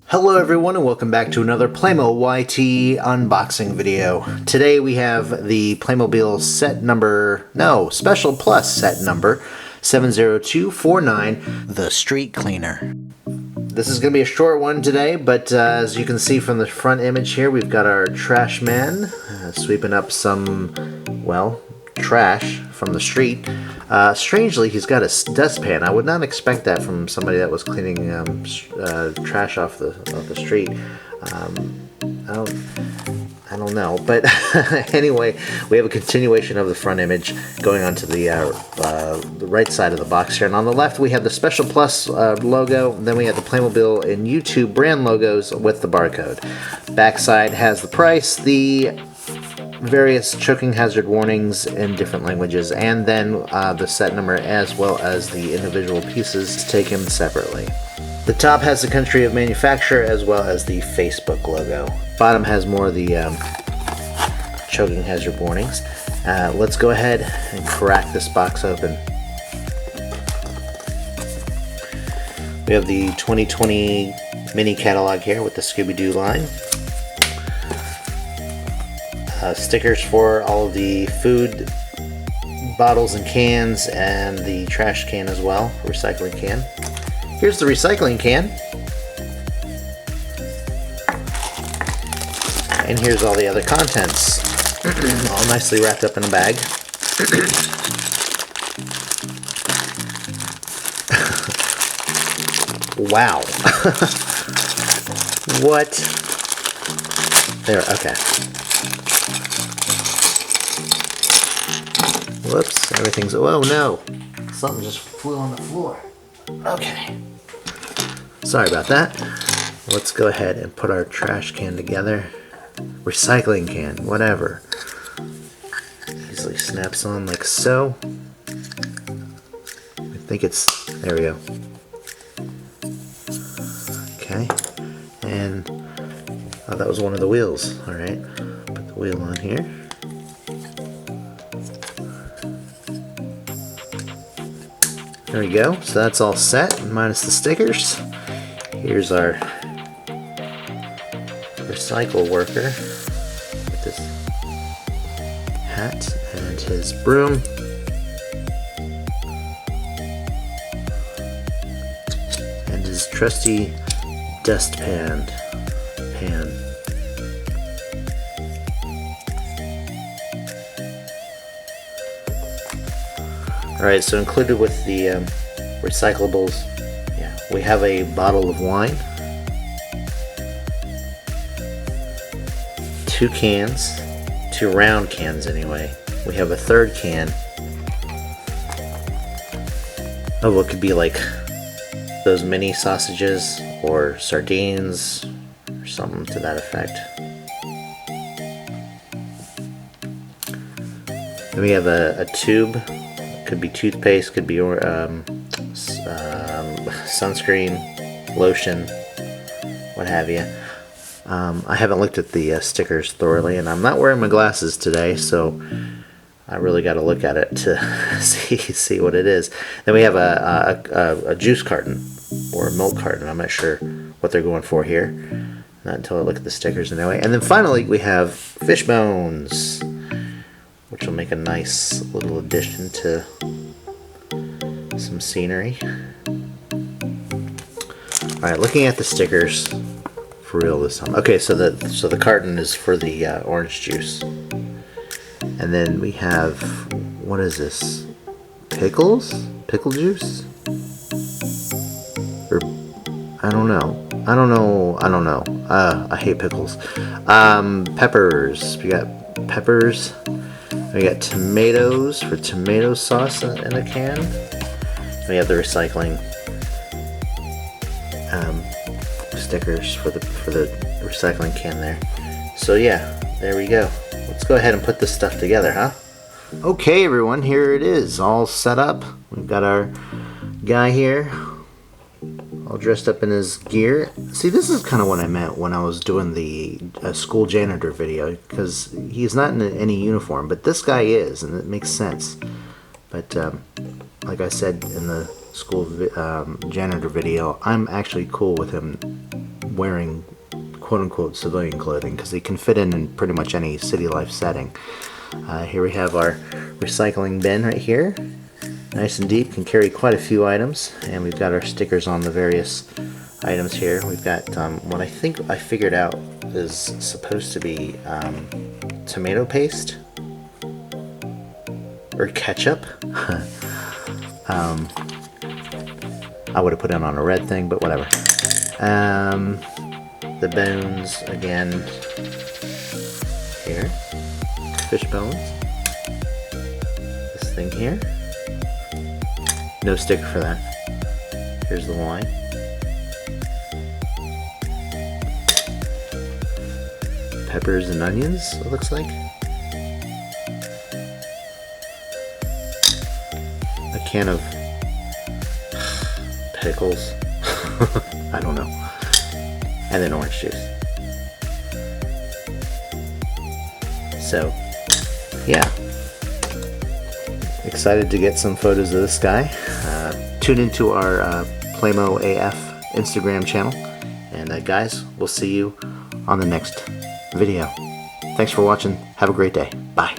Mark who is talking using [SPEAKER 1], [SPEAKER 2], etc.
[SPEAKER 1] Hello everyone and welcome back to another Playmo YT unboxing video. Today we have the Playmobil Special Plus set number 70249, the Street Cleaner. This is going to be a short one today, but as you can see from the front image here, we've got our trash man sweeping up some, well, trash from the street. Strangely, he's got a dustpan. I would not expect that from somebody that was cleaning trash off the street. I don't know, but anyway, we have a continuation of the front image going on to the right side of the box here. And on the left, we have the Special Plus logo. Then we have the Playmobil and YouTube brand logos with the barcode. Backside has the price, the various choking hazard warnings in different languages, and then the set number as well as the individual pieces taken separately. The top has the country of manufacture as well as the Facebook logo. Bottom has more of the choking hazard warnings. Let's go ahead and crack this box open. We have the 2020 mini catalog here with the Scooby-Doo line. Stickers for all of the food bottles and cans, and the trash can as well, recycling can. Here's the recycling can. And here's all the other contents, all nicely wrapped up in a bag. Wow. What? There, okay. Whoops, everything's, oh no, something just flew on the floor. Okay, sorry about that. Let's go ahead and put our trash can together. Recycling can, whatever. Easily snaps on like so. I think it's, there we go. Okay, and, oh, that was one of the wheels. All right, put the wheel on here. There we go, so that's all set, minus the stickers. Here's our recycle worker with his hat and his broom. And his trusty dustpan. Alright, so included with the recyclables, yeah, we have a bottle of wine, 2 cans, 2 round cans anyway. We have a third can of what could be like those mini sausages or sardines or something to that effect. Then we have a tube. Could be toothpaste, could be sunscreen, lotion, what have you. I haven't looked at the stickers thoroughly, and I'm not wearing my glasses today, so I really got to look at it to see what it is. Then we have a juice carton or a milk carton. I'm not sure what they're going for here, not until I look at the stickers anyway. And then finally we have fish bones, which will make a nice little addition to some scenery. Alright, looking at the stickers for real this time. Okay, so the carton is for the orange juice. And then we have, what is this? Pickles? Pickle juice? Or, I don't know. I hate pickles. Peppers. We got peppers. We got tomatoes for tomato sauce in a can. We have the recycling stickers for the recycling can there. So yeah, there we go. Let's go ahead and put this stuff together, huh? Okay, everyone, here it is, all set up. We've got our guy here, all dressed up in his gear. See, this is kind of what I meant when I was doing the school janitor video, because he's not in any uniform, but this guy is, and it makes sense. But like I said in the school janitor video, I'm actually cool with him wearing quote-unquote civilian clothing, because he can fit in pretty much any city life setting. Here we have our recycling bin right here. Nice and deep, can carry quite a few items, and we've got our stickers on the various items here. We've got what I think I figured out is supposed to be tomato paste or ketchup. I would have put it on a red thing, but whatever. The bones again here, fish bones. This thing here. No sticker for that. Here's the wine. Peppers and onions, it looks like. A can of pickles. I don't know. And then orange juice. So, yeah. Excited to get some photos of this guy. Tune into our Playmo AF Instagram channel. And guys, we'll see you on the next video. Thanks for watching. Have a great day. Bye.